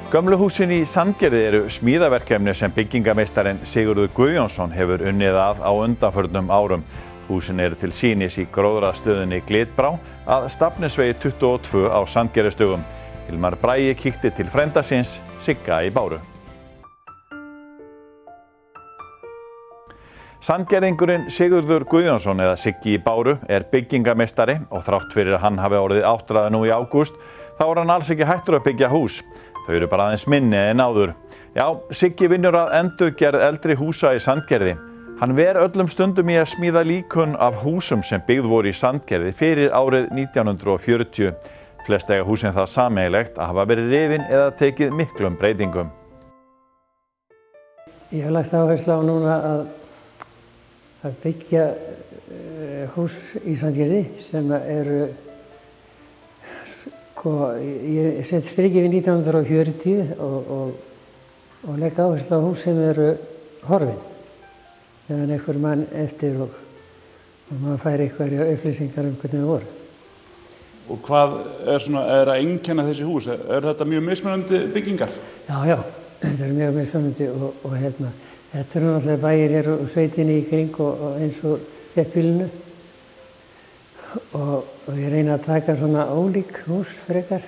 Gömlu húsin í Sandgerði eru smíðaverkefni sem byggingameistarinn Sigurður Guðjónsson hefur unnið að á undanförnum árum. Húsin eru til sýnis í gróðrarstöðinni Glitbrá að Stafnesvegi 22 á Sandgerðistögum. Hilmar Bragi kíkti til frænda síns, Sigga í Báru. Sandgerðingurinn Sigurður Guðjónsson eða Siggi í Báru byggingameistari og þrátt fyrir að hann hafi orðið áttræður nú í ágúst, þá hann alls ekki hættur að byggja hús. Þau eru bara aðeins minni en áður. Já, Siggi vinnur að endurgerð eldri húsa í Sandgerði. Hann ver öllum stundum í að smíða líkön af húsum sem byggð voru í Sandgerði fyrir árið 1940. Flest eiga húsin það sameiginlegt að hafa verið rifin eða tekið miklum breytingum. Ég hef lagt áherslu á núna að byggja hús í Sandgerði sem eru ég set strikið við 1940 og legg áherslu á hús sem eru horfin meðan einhver mann eftir og maður fær einhverjar upplýsingar hvernig það voru. Og hvað er að einkenna þessi hús? Þetta mjög mismunandi byggingar? Já, þetta er mjög mismunandi og þetta eru náttúrulega bæir hér og sveitinni í kring og eins og þéttbýlinu. Og ég reyna að taka svona ólík hús frekar.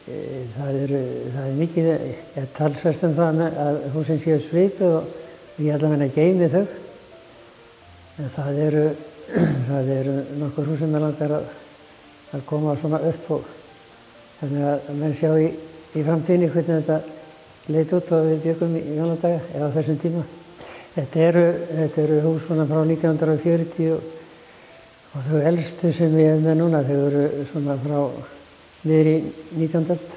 Það er mikið, ég talsvert það að húsin séu svipuð og ég ætla að geymi þau. En það eru nokkur hús sem ég langar að koma svona upp og þannig að menn sjá í framtíðinni hvernig þetta leit út og við byggum í gamla daga eða á þessum tíma. Þetta eru hús svona frá 1940 og þau elstu sem ég hef með núna, þau eru svona frá niður í 19. öld.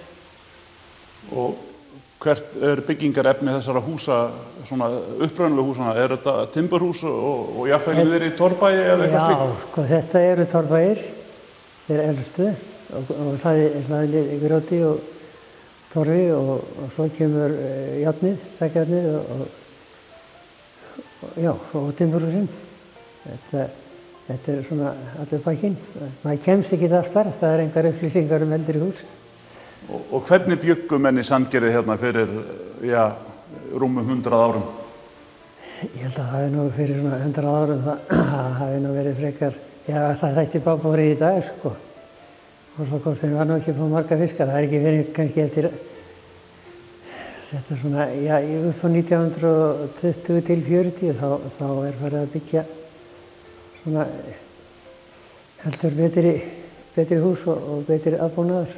Og hvert byggingarefni þessara húsa, svona upprunalegu húsana? Þetta timburhús og jafnvel niður í torfbæi eða eitthvað slíkt? Já, þetta eru torfbæir, þeir elstu og hlaðið í grjóti og torfi og svo kemur járnið, þakjárnið og timburhúsin. Þetta er svona allur pakkinn. Maður kemst ekki allt þar, það er engar upplýsingar eldri hús. Og hvernig bjuggu menn í Sandgerði hérna fyrir, rúmum 100 árum? Ég held að það hafi nú fyrir svona 100 árum, það hafi nú verið frekar, það þætti bábóri í dag, sko. Og svo hvort þeim var nú ekki på marga fiskar, það er ekki verið kannski eftir, þetta er svona, upp á 1920 til 40, þá farið að byggja svona heldur betri hús og betri aðbúnaður.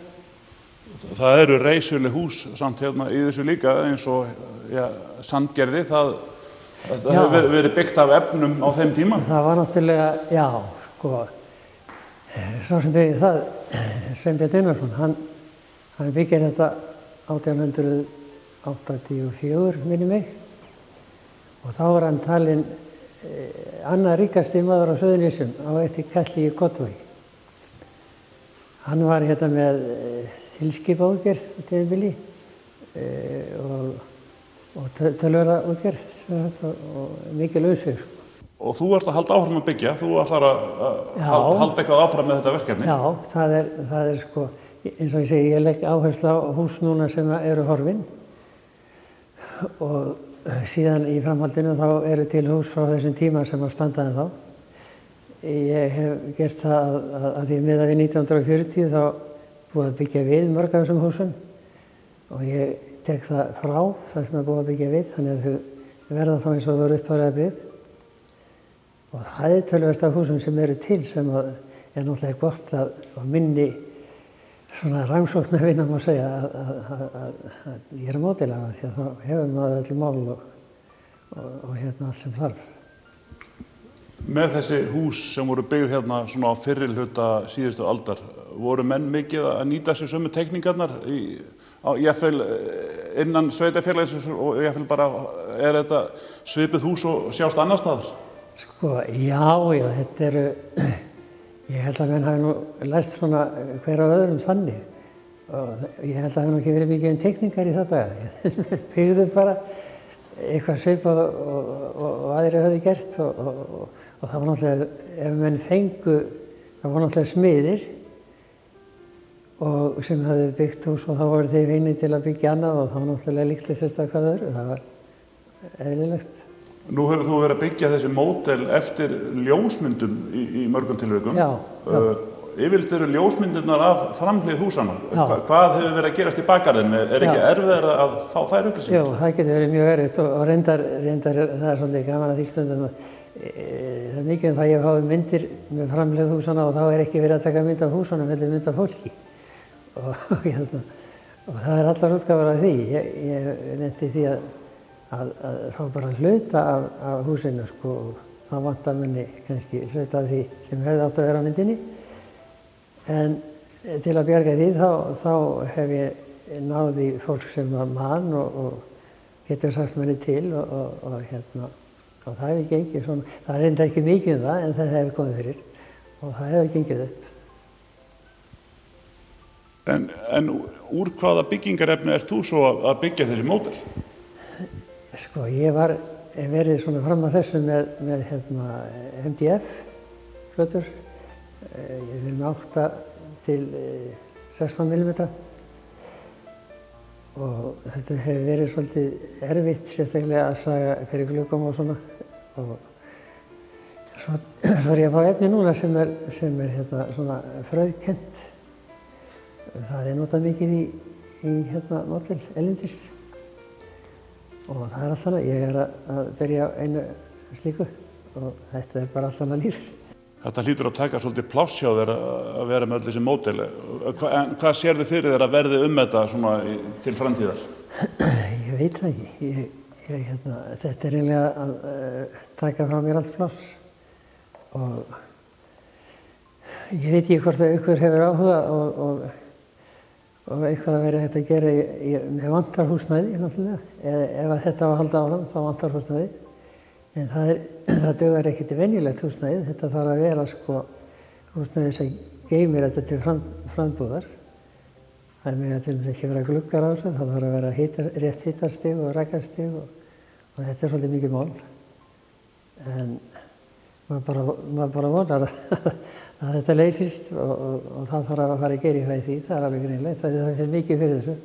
Það eru reisuleg hús samt hérna í þessu líka eins og Sandgerði, það hefur verið byggt af efnum á þeim tíma? Það var náttúrulega, sá sem byggði það, Sveinbjörn Einarsson, hann byggði þetta 1884 minni mig og þá var hann talinn annar ríkasti maður á Suðurnesjum á eftir Kalli í Kottvogi. Hann var hérna með tilskipaútgerð á tímabili og tölvuraútgerð og mikil auðsvig. Og þú ert að halda áfram að byggja, þú ætlar að halda eitthvað áfram með þetta verkefni? Já, það er sko, eins og ég segi, ég legg áherslu á hús núna sem eru horfin og síðan í framhaldinu þá eru til hús frá þessum tíma sem að standa þá. Ég hef gert það að því miðað við 1940 þá búið að byggja við mörg af þessum húsum og ég tek það frá þar sem er búið að byggja við, þannig að þau verða þá eins og þau eru upphaflega byggð. Og það er töluvert af húsum sem eru til sem er náttúrulega gott að minni svona rannsóknarvinna má segja að gera módelaga því að þá hefur maður öll mál og hérna allt sem þarf. Með þessi hús sem voru byggð hérna svona á fyrri hluta síðustu aldar, voru menn mikið að nýta sér sömu teikningarnar jafnvel innan sveitarfélagsins og jafnvel bara þetta svipuð hús og sjást annar staðar? Sko, já, þetta eru ég held að menn hafi nú lært svona hver á öðrum þannig og ég held að það hafi nú ekki verið mikið teikningar í þetta. Byggðu bara eitthvað svipað og aðrir höfðu gert og það var náttúrulega, ef menn fengu, það var náttúrulega smiðir og sem hafði byggt hús og þá voru þeir fengnir til að byggja annað og þá náttúrulega líktist þetta hvað öðru. Það var eðlilegt. Nú hefur þú verið að byggja þessi módel eftir ljósmyndum í mörgum tilvikum. Já. Yfirleitt eru ljósmyndirnar af framhlið húsanna. Hvað hefur verið að gerast í bakgarðinum? Er ekki erfiðara að fá þær upplýsingar? Jú, það getur verið mjög erfitt og reyndar það er svolítið gaman að því stundum að það er mikið það ég hafi myndir með framhlið húsanna og þá er ekki verið að taka mynd af húsunum, heldur mynd af fólki. Og það er allar útgáfur af því. Ég nefndi því að fá bara hluta af húsinu sko, og þá vantar manni kannski hluta af því sem hefði átt að vera á myndinni. En til að bjarga því þá hef ég náð í fólk sem var mann og getur sagt manni til og það hefur gengið svona. Það er reynda ekki mikið um það en það hefur komið fyrir og það hefur gengið upp. En úr hvaða byggingarefni ert þú svo að byggja þessi módel? Sko, ég verið svona fram að þessu með MDF flötur. Ég með 8 til 16 mm. Og þetta hefur verið svolítið erfitt, sérstaklega að saga fyrir gluggum og svona. Og svo er ég að fá efni núna sem er svona frauðkennt. Það er notað mikið í módel erlendis. Og það er allt annað. Ég er að byrja á einu slíku og þetta er bara allt annað líf. Þetta hlýtur að taka svolítið pláss hjá þér að vera með öll þessi módel. Hvað sérðu fyrir þér að verði þetta svona til framtíðar? Ég veit það ekki. Þetta er eiginlega að taka frá mér allt pláss. Og ég veit ekki hvort að ykkur hefur áhuga og eitthvað að vera hægt að gera. Mér vantar húsnæði náttúrulega. Ef þetta á að halda áfram þá vantar húsnæði. En það dugar ekki til venjulegt húsnæði. Þetta þarf að vera sko húsnæði sem geymir þetta til frambúðar. Það með að til dæmis ekki vera gluggar á þessu, það þarf að vera rétt hitarstig og rakarstig og þetta er svolítið mikið mál. En maður bara vonar að þetta leysist og það þarf að fara að gera eitthvað í því, það er alveg greinilegt, það er mikið fyrir þessu.